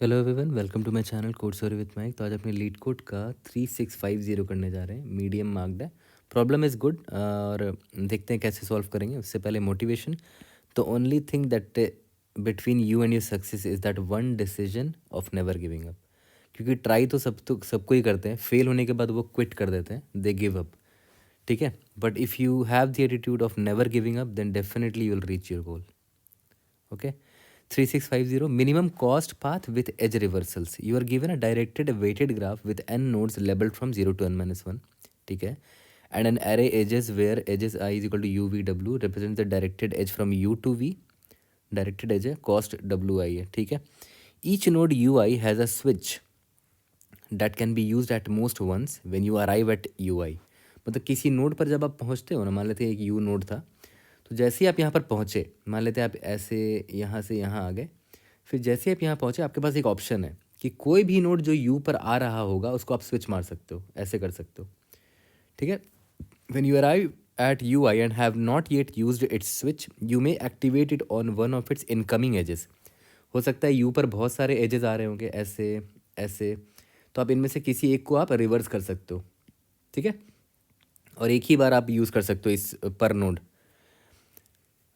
Hello everyone, welcome to my channel code sorry with Mike. तो आज अपने leet code का 3650 करने जा रहे हैं। मीडियम मार्क्ड है, प्रॉब्लम इज़ गुड और देखते हैं कैसे सॉल्व करेंगे। उससे पहले मोटिवेशन। तो only thing that between you and your success is that one decision of never giving up. क्योंकि ट्राई तो सबको ही करते हैं, फेल होने के बाद वो क्विट कर देते हैं, दे गिव अप। ठीक है, but if you have the attitude of never giving up then definitely you will reach your goal. Okay, 3650 minimum cost path with edge reversals. You are given a directed weighted graph with n nodes labeled from 0 to n minus 1. ठीक है, and an array edges where edges I is equal to u v w represents the directed edge from u to v. Directed edge है, cost wi है। ठीक है, each node ui has a switch that can be used at most once when you arrive at ui. मतलब किसी node पर जब आप पहुंचते हो ना, मान लेते हैं एक यू नोड था, तो जैसे ही आप यहाँ पर पहुँचे, मान लेते हैं आप ऐसे यहाँ से यहाँ आ गए, फिर जैसे ही आप यहाँ पहुँचे आपके पास एक ऑप्शन है कि कोई भी नोड जो यू पर आ रहा होगा उसको आप स्विच मार सकते हो, ऐसे कर सकते हो। ठीक है, when you arrive at U I and have not yet used its switch you may activate it on one of its incoming edges. हो सकता है यू पर बहुत सारे एजेस आ रहे होंगे, ऐसे ऐसे, तो आप इनमें से किसी एक को आप रिवर्स कर सकते हो। ठीक है, और एक ही बार आप यूज़ कर सकते हो इस पर नोड,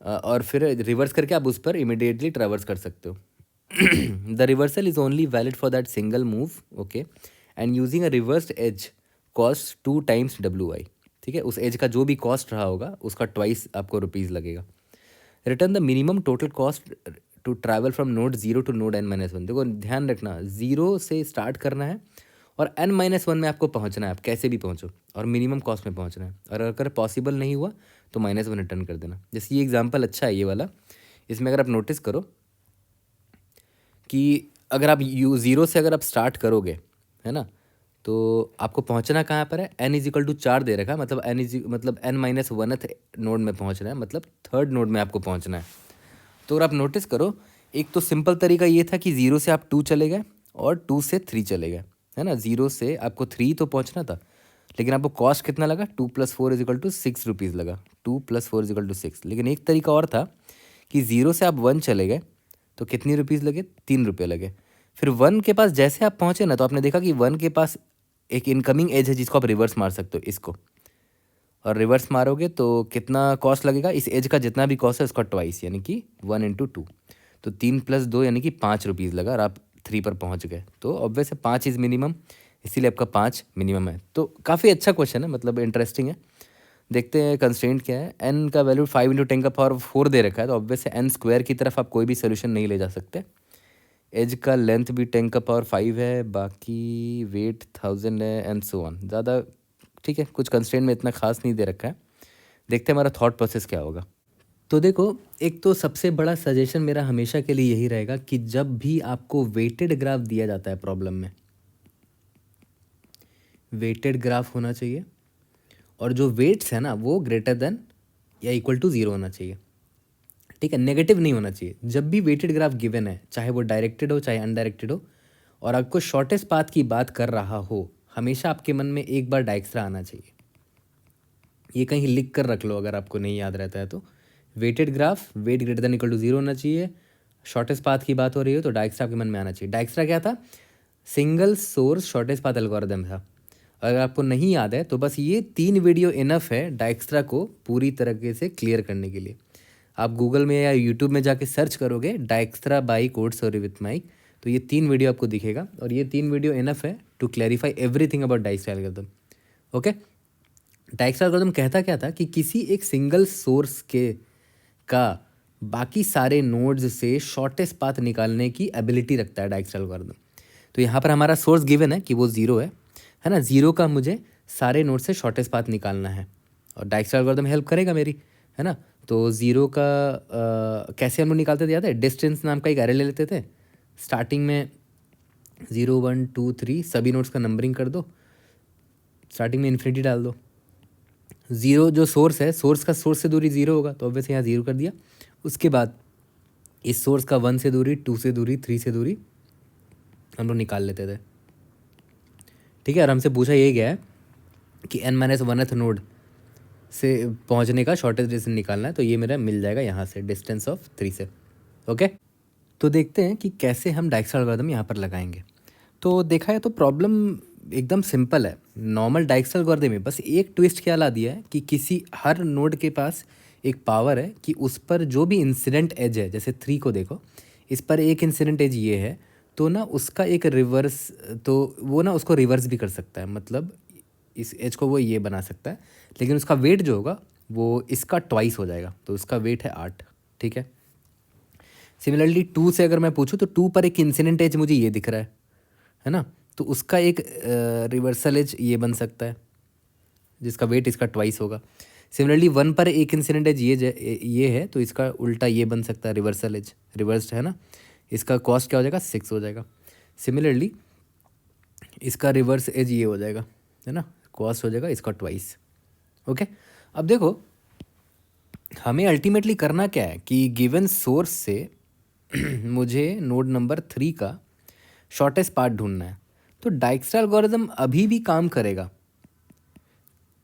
और फिर रिवर्स करके आप उस पर इमिडिएटली ट्रैवर्स कर सकते हो। The reversal is only valid for that single move. Okay, and using a reversed edge cost 2 times WI। ठीक है, उस एज का जो भी कॉस्ट रहा होगा उसका ट्वाइस आपको रुपीज़ लगेगा। Return the minimum total cost to travel from node 0 to node n-1। देखो ध्यान रखना, 0 से स्टार्ट करना है और n-1 में आपको पहुंचना है, आप कैसे भी पहुंचो, और मिनिमम कॉस्ट में पहुंचना है। और अगर पॉसिबल नहीं हुआ तो -1 रिटर्न कर देना। जैसे ये एग्जांपल अच्छा है ये वाला, इसमें अगर आप नोटिस करो कि अगर आप यू 0 से अगर आप स्टार्ट करोगे, है ना, तो आपको पहुंचना कहाँ पर है, n=4 दे रखा है, मतलब n-1th नोड में पहुंचना है, मतलब थर्ड नोड में आपको पहुंचना है। तो अगर आप नोटिस करो, एक तो सिंपल तरीका ये था कि 0 से आप 2 चले गए और 2 से 3 चले गए, है ना। 0 से आपको 3 तो पहुंचना था, लेकिन आपको कॉस्ट कितना लगा, 2 + 4 = 6 रुपीज़ लगा। 2 + 4 = 6। लेकिन एक तरीका और था कि 0 से आप 1 चले गए तो कितनी रुपीज़ लगे, 3 रुपये लगे। फिर 1 के पास जैसे आप पहुँचे ना, तो आपने देखा कि 1 के पास एक इनकमिंग एज है जिसको आप रिवर्स मार सकते हो, इसको, और रिवर्स मारोगे तो कितना कॉस्ट लगेगा, इस एज का जितना भी कॉस्ट है उसका ट्वाइस, यानी कि 1 × 2। तो 3 + 2 यानी कि 5 रुपीज़ लगा और आप 3 पर पहुंच गए। तो ऑब्वियस है 5 इज़ मिनिमम, इसीलिए आपका 5 मिनिमम है। तो काफ़ी अच्छा क्वेश्चन है, मतलब इंटरेस्टिंग है। देखते हैं कंस्ट्रेंट क्या है। n का वैल्यू 5 × 10⁴ दे रखा है, तो ऑब्वियस है n² की तरफ आप कोई भी सोल्यूशन नहीं ले जा सकते। एज का लेंथ भी 10⁵ है, बाकी वेट 1000 है एंड सो ऑन। ज़्यादा ठीक है, कुछ कंस्ट्रेंट में इतना खास नहीं दे रखा है। देखते हैं हमारा थॉट प्रोसेस क्या होगा। तो देखो, एक तो सबसे बड़ा सजेशन मेरा हमेशा के लिए यही रहेगा कि जब भी आपको वेटेड ग्राफ दिया जाता है प्रॉब्लम में, वेटेड ग्राफ होना चाहिए और जो वेट्स है ना वो ग्रेटर देन या इक्वल टू 0 होना चाहिए। ठीक है, नेगेटिव नहीं होना चाहिए। जब भी वेटेड ग्राफ गिवन है, चाहे वो डायरेक्टेड हो चाहे अनडायरेक्टेड हो, और आपको शॉर्टेस्ट पाथ की बात कर रहा हो, हमेशा आपके मन में एक बार डायक्स्ट्रा आना चाहिए। ये कहीं लिख कर रख लो अगर आपको नहीं याद रहता है तो। Weighted graph, weight greater than equal to 0 होना चाहिए, शॉर्टेस्ट पाथ की बात हो रही हो तो डायक्स्ट्रा आपके मन में आना चाहिए। डायक्स्ट्रा क्या था, single source shortest path algorithm था। अगर आपको नहीं याद है तो बस ये 3 वीडियो इनफ है डायक्स्ट्रा को पूरी तरीके से क्लियर करने के लिए। आप गूगल में या यूट्यूब में जाके सर्च करोगे Dijkstra by code sorry with Mike, तो ये 3 वीडियो आपको दिखेगा, और ये 3 वीडियो इनफ है to clarify everything about Dijkstra algorithm. Okay, Dijkstra algorithm कहता क्या था कि किसी एक सिंगल सोर्स के का बाकी सारे नोड्स से शॉर्टेस्ट पाथ निकालने की एबिलिटी रखता है डायक्स्ट्रा एल्गोरिथम। तो यहाँ पर हमारा सोर्स गिवन है कि वो 0 है ना। 0 का मुझे सारे नोड से शॉर्टेस्ट पाथ निकालना है और डायक्स्ट्रा एल्गोरिथम हेल्प करेगा मेरी, है ना। तो 0 का कैसे हम लोग निकालते थे याद है, डिस्टेंस नाम का एक एरे ले लेते थे। स्टार्टिंग में 0 1 2 3 सभी नोड्स का नंबरिंग कर दो, स्टार्टिंग में इन्फिनिटी डाल दो। 0 जो सोर्स है, सोर्स का सोर्स से दूरी 0 होगा, तो ऑब्वियसली यहाँ 0 कर दिया। उसके बाद इस सोर्स का 1 से दूरी, 2 से दूरी, 3 से दूरी हम लोग निकाल लेते थे। ठीक है, और हमसे पूछा ये गया है कि n-1th नोड से पहुंचने का शॉर्टेस्ट डिस्टेंस निकालना है, तो ये मेरा मिल जाएगा यहाँ से, डिस्टेंस ऑफ 3 से। ओके, तो देखते हैं कि कैसे हम डाइक्स्ट्रा एल्गोरिथम यहाँ पर लगाएंगे। तो देखा है तो प्रॉब्लम एकदम सिंपल है। नॉर्मल डाइक्स्ट्रा एल्गोरिथम में बस एक ट्विस्ट क्या ला दिया है कि किसी हर नोड के पास एक पावर है कि उस पर जो भी इंसिडेंट एज है, जैसे 3 को देखो, इस पर एक इंसिडेंट एज ये है, तो ना उसका एक रिवर्स, तो वो ना उसको रिवर्स भी कर सकता है, मतलब इस एज को वो ये बना सकता है, लेकिन उसका वेट जो होगा वो इसका ट्वाइस हो जाएगा, तो उसका वेट है 8। ठीक है। सिमिलरली 2 से अगर मैं पूछूं तो 2 पर एक इंसिडेंट एज मुझे ये दिख रहा है ना, तो उसका एक रिवर्सल एज ये बन सकता है जिसका वेट इसका ट्वाइस होगा। सिमिलरली 1 पर एक इंसिडेंट एज ये है, तो इसका उल्टा ये बन सकता है, रिवर्सल एज, रिवर्स्ड है ना, इसका कॉस्ट क्या हो जाएगा, 6 हो जाएगा। सिमिलरली इसका रिवर्स एज ये हो जाएगा, है ना, कॉस्ट हो जाएगा इसका ट्वाइस। ओके, अब देखो हमें अल्टीमेटली करना क्या है कि गिवन सोर्स से मुझे नोड नंबर 3 का शॉर्टेस्ट पाथ ढूंढना है। तो डाइक्स्ट्रा एल्गोरिथम अभी भी काम करेगा।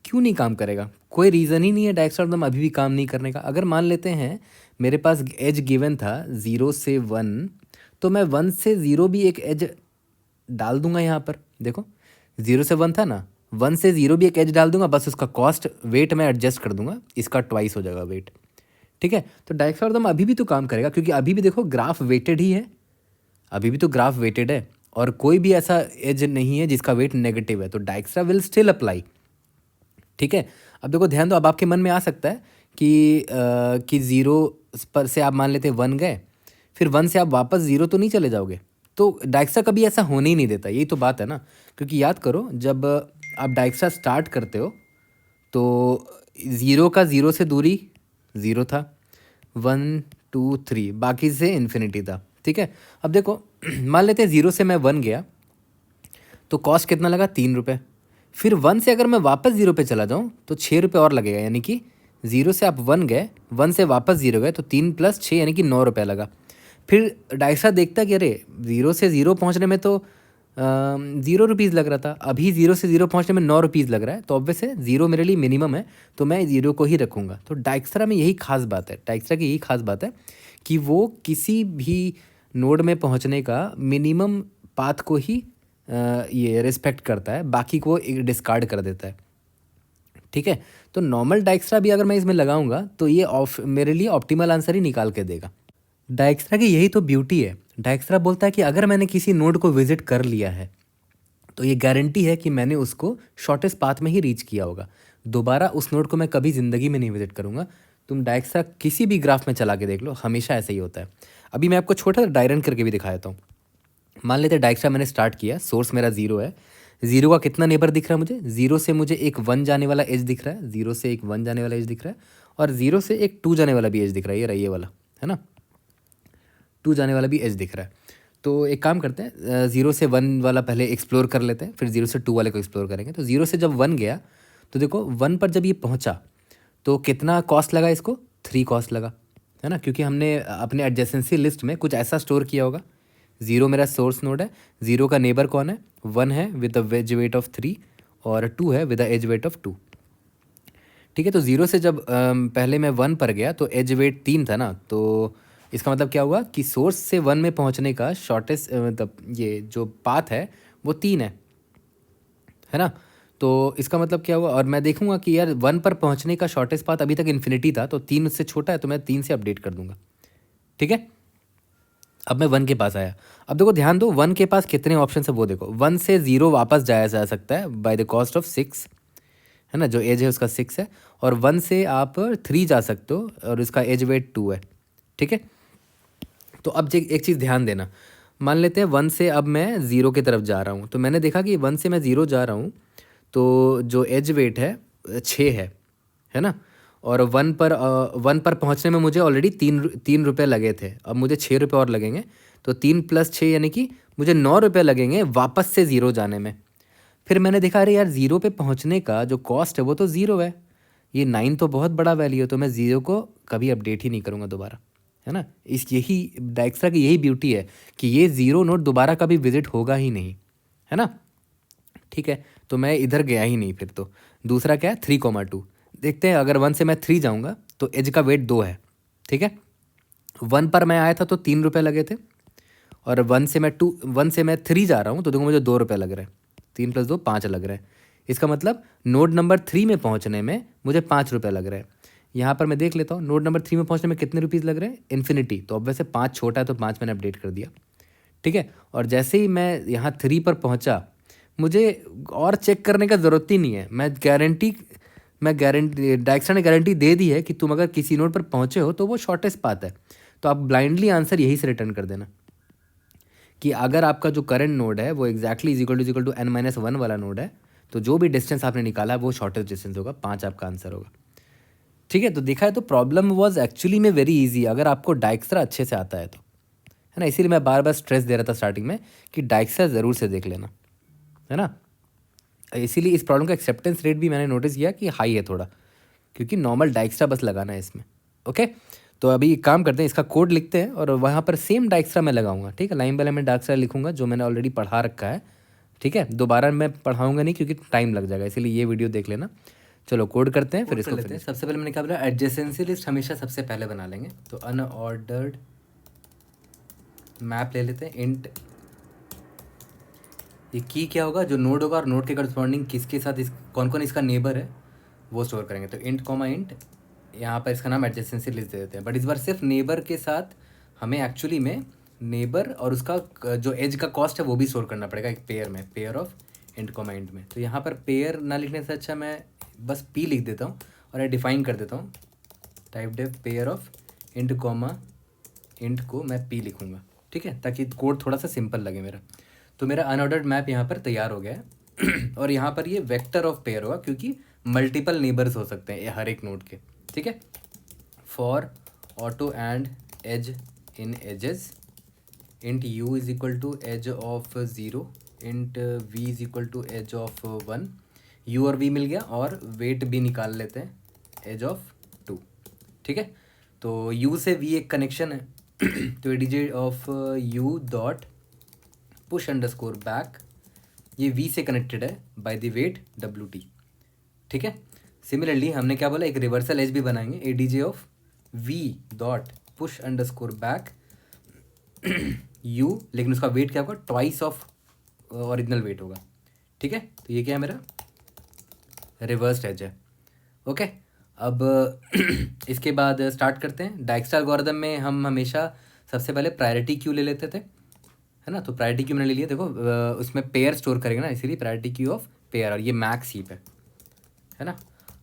क्यों नहीं काम करेगा? कोई रीज़न ही नहीं है डाइक्स्ट्रा एल्गोरिथम अभी भी काम नहीं करने का। अगर मान लेते हैं मेरे पास एज गिवन था 0 से 1, तो मैं 1 से 0 भी एक एज डाल दूंगा यहाँ पर। देखो 0 से 1 था ना, 1 से 0 भी एक एज डाल दूंगा, बस उसका कॉस्ट वेट मैं एडजस्ट कर दूंगा, इसका ट्वाइस हो जाएगा वेट। ठीक है, तो डाइक्स्ट्रा एल्गोरिथम अभी भी तो काम करेगा, क्योंकि अभी भी देखो ग्राफ वेटेड ही है, अभी भी तो ग्राफ वेटेड है और कोई भी ऐसा एज नहीं है जिसका वेट नेगेटिव है, तो डाइक्स्ट्रा विल स्टिल अप्लाई। ठीक है, अब देखो ध्यान दो, अब आपके मन में आ सकता है कि 0 पर से आप मान लेते 1 गए, फिर 1 से आप वापस 0 तो नहीं चले जाओगे, तो डाइक्स्ट्रा कभी ऐसा होने ही नहीं देता। यही तो बात है ना, क्योंकि याद करो जब आप डाइक्स्ट्रा स्टार्ट करते हो तो 0 का 0 से दूरी 0 था, 1 2 3 बाकी से इन्फिनिटी था। ठीक है, अब देखो मान लेते हैं 0 से मैं 1 गया तो कॉस्ट कितना लगा, 3 रुपये। फिर 1 से अगर मैं वापस 0 पे चला जाऊँ तो 6 रुपये और लगेगा, यानी कि 0 से आप 1 गए, 1 से वापस 0 गए, तो 3 + 6 यानी कि 9 रुपये लगा। फिर डाइक्स्ट्रा देखता कि अरे 0 से 0 पहुँचने में तो 0 रुपीज़ लग रहा था, अभी 0 से 0 पहुँचने में 9 रुपीज़ लग रहा है, तो ऑब्वियस है 0 मेरे लिए मिनिमम है, तो मैं 0 को ही रखूँगा। तो डाइक्स्ट्रा में यही खास बात है, डाइक्स्ट्रा की यही खास बात है कि वो किसी भी नोड में पहुँचने का मिनिमम पाथ को ही ये रिस्पेक्ट करता है, बाकी को डिस्कार्ड कर देता है। ठीक है, तो नॉर्मल डाइक्स्ट्रा भी अगर मैं इसमें लगाऊंगा तो ये मेरे लिए ऑप्टिमल आंसर ही निकाल के देगा। डाइक्स्ट्रा की यही तो ब्यूटी है। डाइक्स्ट्रा बोलता है कि अगर मैंने किसी नोड को विजिट कर लिया है तो ये गारंटी है कि मैंने उसको शॉर्टेस्ट पाथ में ही रीच किया होगा, दोबारा उस नोड को मैं कभी ज़िंदगी में नहीं विजिट करूँगा। तुम डाइक्स्ट्रा किसी भी ग्राफ में चला के देख लो, हमेशा ऐसा ही होता है। अभी मैं आपको छोटा सा डायरन करके भी दिखा देता हूँ। मान लेते हैं डाइक्स्ट्रा मैंने स्टार्ट किया, सोर्स मेरा 0 है, 0 का कितना नेबर दिख रहा है मुझे, 0 से मुझे एक 1 जाने वाला एज दिख रहा है, 0 से एक 1 जाने वाला एज दिख रहा है, और 0 से एक 2 जाने वाला भी एज दिख रहा है, ये रहा ये वाला, है ना, 2 जाने वाला भी एज दिख रहा है। तो एक काम करते हैं, 0 से 1 वाला पहले एक्सप्लोर कर लेते हैं, फिर 0 से 2 वाले को एक्सप्लोर करेंगे। तो 0 से जब 1 गया तो देखो 1 पर जब ये पहुंचा तो कितना कॉस्ट लगा इसको, 3 कॉस्ट लगा, है ना, क्योंकि हमने अपने एडजेसेंसी लिस्ट में कुछ ऐसा स्टोर किया होगा। 0 मेरा सोर्स नोड है, 0 का नेबर कौन है, 1 है with the edge weight of 3 और 2 है with the edge weight of 2। ठीक है, तो 0 से जब पहले मैं 1 पर गया तो एज वेट 3 था ना, तो इसका मतलब क्या हुआ कि सोर्स से 1 में पहुंचने का शॉर्टेस्ट मतलब ये जो पाथ है वो 3 है ना। तो इसका मतलब क्या हुआ, और मैं देखूंगा कि यार 1 पर पहुंचने का शॉर्टेस्ट पाथ अभी तक इन्फिनिटी था, तो 3 उससे छोटा है, तो मैं 3 से अपडेट कर दूंगा। ठीक है, अब मैं 1 के पास आया। अब देखो ध्यान दो, 1 के पास कितने ऑप्शन है वो देखो। 1 से 0 वापस जाया जा सकता है बाय द कॉस्ट ऑफ 6, है ना, जो एज है उसका 6 है, और 1 से आप 3 जा सकते हो और उसका एज वेट 2 है। ठीक है, तो अब एक चीज़ ध्यान देना, मान लेते हैं 1 से अब मैं 0 की तरफ जा रहा हूँ, तो मैंने देखा कि 1 से मैं 0 जा रहा हूँ तो जो एज वेट है 6 है ना, और 1 पर पहुँचने में मुझे ऑलरेडी 3 रुपये लगे थे, अब मुझे 6 रुपये और लगेंगे, तो 3 + 6 यानी कि मुझे 9 रुपये लगेंगे वापस से 0 जाने में। फिर मैंने देखा अरे यार 0 पे पहुँचने का जो कॉस्ट है वो तो 0 है, ये 9 तो बहुत बड़ा वैल्यू है, तो मैं 0 को कभी अपडेट ही नहीं करूँगा दोबारा, है ना। यही डाइक्स्ट्रा की यही ब्यूटी है कि ये 0 नोड दोबारा कभी विजिट होगा ही नहीं, है ना। ठीक है, तो मैं इधर गया ही नहीं। फिर तो दूसरा क्या है, 3,2 देखते हैं। अगर 1 से मैं 3 जाऊँगा तो एज का वेट 2 है। ठीक है, 1 पर मैं आया था तो 3 रुपये लगे थे, और 1 से मैं 3 जा रहा हूँ, तो देखो मुझे 2 रुपये लग रहे हैं। 3 + 2 5 लग रहे हैं। इसका मतलब नोड नंबर 3 में पहुँचने में मुझे 5 रुपये लग रहे हैं। यहाँ पर मैं देख लेता हूँ नोड नंबर 3 में पहुँचने में कितने रुपीज़ लग रहे हैं, इन्फिनिटी। तो अब वैसे 5 छोटा है तो 5 मैंने अपडेट कर दिया, ठीक है। और जैसे ही मैं यहाँ 3 पर पहुँचा, मुझे और चेक करने का ज़रूरत ही नहीं है। मैं गारंटी डायरेक्शन ने गारंटी दे दी है कि तुम अगर किसी नोड पर पहुँचे हो तो वो शॉर्टेस्ट पाथ है। तो आप ब्लाइंडली आंसर यही से रिटर्न कर देना कि अगर आपका जो करंट नोड है वो exactly is equal to n-1 वाला नोड है, तो जो भी डिस्टेंस आपने निकाला है वो शॉर्टेस्ट डिस्टेंस होगा। 5 आपका आंसर होगा, ठीक है। तो देखा है तो प्रॉब्लम वाज एक्चुअली में वेरी इजी अगर आपको डाइक्सरा अच्छे से आता है तो, है ना। इसीलिए मैं बार बार स्ट्रेस दे रहा था स्टार्टिंग में कि डाइक्सरा ज़रूर से देख लेना, है ना। इसीलिए इस प्रॉब्लम का एक्सेप्टेंस रेट भी मैंने नोटिस किया कि हाई है थोड़ा, क्योंकि नॉर्मल डाइक्सरा बस लगाना है इसमें, ओके। तो अभी एक काम करते हैं, इसका कोड लिखते हैं और वहाँ पर सेम डाइक्सरा मैं लगाऊंगा, ठीक है। लाइन बाय लाइन में डाइक्सरा लिखूंगा जो मैंने ऑलरेडी पढ़ा रखा है, ठीक है। दोबारा मैं पढ़ाऊंगा नहीं क्योंकि टाइम लग जाएगा, इसीलिए ये वीडियो देख लेना। चलो कोड करते हैं, फिर इसको लेते हैं। सबसे पहले मैंने क्या बोला, एडजेसेंसी लिस्ट हमेशा सबसे पहले बना लेंगे। तो अनऑर्डर्ड मैप ले लेते हैं। इंट ये की क्या होगा, जो नोड होगा और नोड के करस्पॉन्डिंग किसके साथ कौन कौन इसका नेबर है वो स्टोर करेंगे। तो इंट कॉमा इंट, यहाँ पर इसका नाम एडजेसेंसी लिस्ट दे देते हैं। बट इस बार सिर्फ नेबर के साथ हमें एक्चुअली में नेबर और उसका जो एज का कॉस्ट है वो भी स्टोर करना पड़ेगा एक पेयर में, pair of int comma int में। तो यहाँ पर पेयर ना लिखने से अच्छा मैं बस पी लिख देता हूँ और मैं डिफाइन कर देता हूँ type def pair of int comma int को मैं पी लिखूँगा, ठीक है, ताकि कोड थोड़ा सा सिंपल लगे मेरा। तो मेरा अनऑर्डर्ड मैप यहाँ पर तैयार हो गया है और यहाँ पर ये वेक्टर ऑफ पेयर होगा क्योंकि मल्टीपल नेबर्स हो सकते हैं हर एक नोड के, ठीक है। For auto and edge in edges, int u is equal to edge of 0, int v is equal to edge of 1। u और v मिल गया और वेट भी निकाल लेते हैं, एज ऑफ 2, ठीक है। तो u से v एक कनेक्शन है तो ADJ of u dot push underscore back, ये v से कनेक्टेड है बाय द वेट wt, ठीक है। सिमिलरली हमने क्या बोला, एक रिवर्सल एज भी बनाएंगे, ADJ of v dot push underscore back u, लेकिन उसका वेट क्या होगा, ट्वाइस ऑफ ओरिजिनल वेट होगा, ठीक है। तो ये क्या है, मेरा रिवर्स्ड एज है, ओके। अब इसके बाद स्टार्ट करते हैं। डाइक्सरा एल्गोरिथम में हम हमेशा सबसे पहले प्रायोरिटी क्यू ले लेते थे, है ना। तो प्रायोरिटी क्यू मैंने ले लिया, देखो उसमें पेयर स्टोर करेंगे ना, इसीलिए प्रायोरिटी क्यू ऑफ पेयर, और ये मैक्स हीप है ना।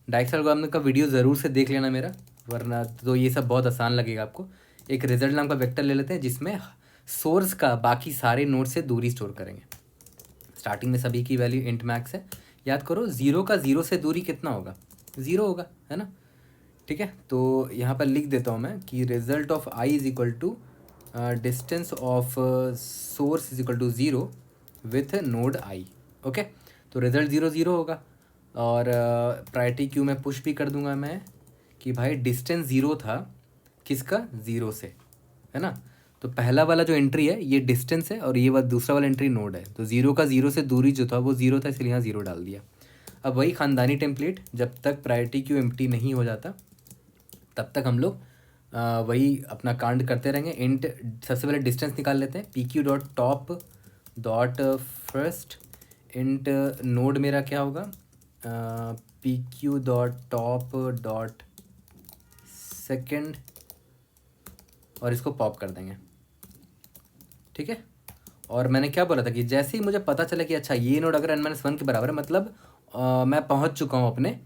डाइक्सरा एल्गोरिथम का वीडियो ज़रूर से देख लेना मेरा, वरना तो ये सब बहुत आसान लगेगा आपको। एक रिजल्ट नाम का वेक्टर ले लेते हैं जिसमें सोर्स का बाकी सारे नोड से दूरी स्टोर करेंगे। स्टार्टिंग में सभी की वैल्यू इंट मैक्स है, याद करो 0 का 0 से दूरी कितना होगा, 0 होगा, है ना, ठीक है। तो यहाँ पर लिख देता हूँ मैं कि result of i is equal to distance of source is equal to 0 with node i, okay. तो रिजल्ट 0 0 होगा और प्रायोरिटी क्यू में पुश भी कर दूंगा मैं कि भाई डिस्टेंस 0 था, किसका, 0 से, है ना। तो पहला वाला जो एंट्री है ये डिस्टेंस है और ये वाला दूसरा वाला एंट्री नोड है। तो 0 का 0 से दूरी जो था वो 0 था, इसलिए यहाँ 0 डाल दिया। अब वही खानदानी टेम्पलेट, जब तक प्रायोरिटी क्यू एम्प्टी नहीं हो जाता तब तक हम लोग वही अपना कांड करते रहेंगे। इंट सबसे पहले डिस्टेंस निकाल लेते हैं, P Q dot top dot first int node मेरा क्या होगा, P Q dot top dot second, और इसको पॉप कर देंगे, ठीक है। और मैंने क्या बोला था कि जैसे ही मुझे पता चला कि अच्छा ये नोड अगर n-1 के बराबर है, मतलब मैं पहुंच चुका हूँ अपने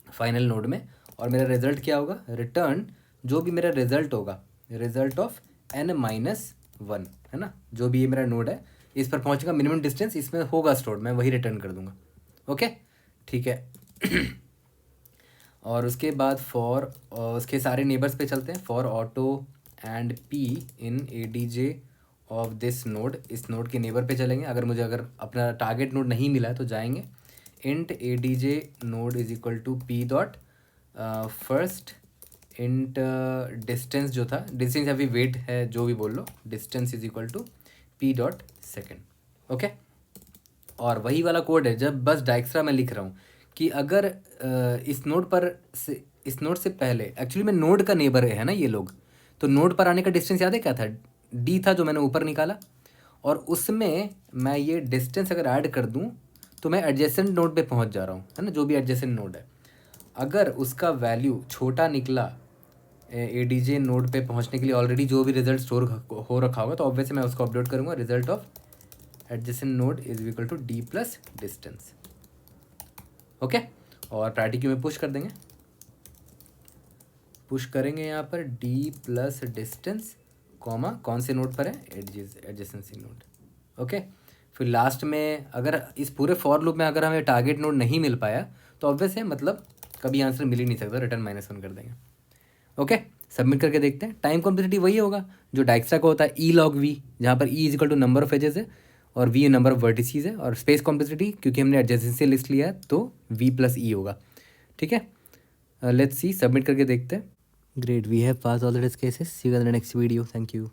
फाइनल नोड में, और मेरा रिजल्ट क्या होगा, रिटर्न जो भी मेरा रिजल्ट होगा, रिजल्ट ऑफ n-1, है ना। जो भी ये मेरा नोड है इस पर पहुंचेगा, मिनिमम डिस्टेंस इसमें होगा स्टोर, मैं वही रिटर्न कर दूंगा, ओके, ठीक है। और उसके बाद फॉर उसके सारे नेबर्स पे चलते हैं। For auto and P in ADJ of this node, इस नोड के नेबर पे चलेंगे। अगर अपना टारगेट नोड नहीं मिला है तो जाएंगे int ADJ node is equal to p dot first int distance, जो था डिस्टेंस अभी वेट है जो भी बोल लो, distance is equal to p dot second, okay. और वही वाला कोड है जब बस डाइक्सरा में लिख रहा हूँ कि अगर इस नोड से पहले एक्चुअली में नोड का नेबर है ना ये लोग, तो नोड पर आने का डिस्टेंस याद है क्या था, डी था जो मैंने ऊपर निकाला, और उसमें मैं ये डिस्टेंस अगर ऐड कर दूं तो मैं एडजेसेंट नोड पे पहुंच जा रहा हूँ, है ना, जो भी एडजेसेंट नोड है। अगर उसका वैल्यू छोटा निकला ए डी जे नोड पे पहुंचने के लिए ऑलरेडी जो भी रिजल्ट स्टोर हो रखा होगा, तो ऑब्वियसली मैं उसको अपडेट करूँगा, result of adjacent node is equal to D plus distance. Okay, और प्रायोरिटी क्यू में पुश कर देंगे, पुश करेंगे यहाँ पर डी प्लस डिस्टेंस कॉमा कौन से नोड पर है, एडजेसेंसी नोड। ओके, फिर लास्ट में अगर इस पूरे फॉर लूप में अगर हमें टारगेट नोड नहीं मिल पाया तो ऑब्वियस है, मतलब कभी आंसर मिल ही नहीं सकता, रिटर्न -1 कर देंगे। ओके, सबमिट करके देखते हैं। टाइम कॉम्प्लेक्सिटी वही होगा जो डाइक्स्ट्रा का होता है, ई लॉग वी, जहाँ पर E is equal to number of edges है और वी नंबर ऑफ वर्टिसीज है, और स्पेस कॉम्प्लेक्सिटी क्योंकि हमने एडजेसेंसी लिस्ट लिया है तो वी प्लस ई होगा। ठीक है, लेट्स सी, सबमिट करके देखते हैं। Great, we have pass all the test cases. See you in the next video, thank you.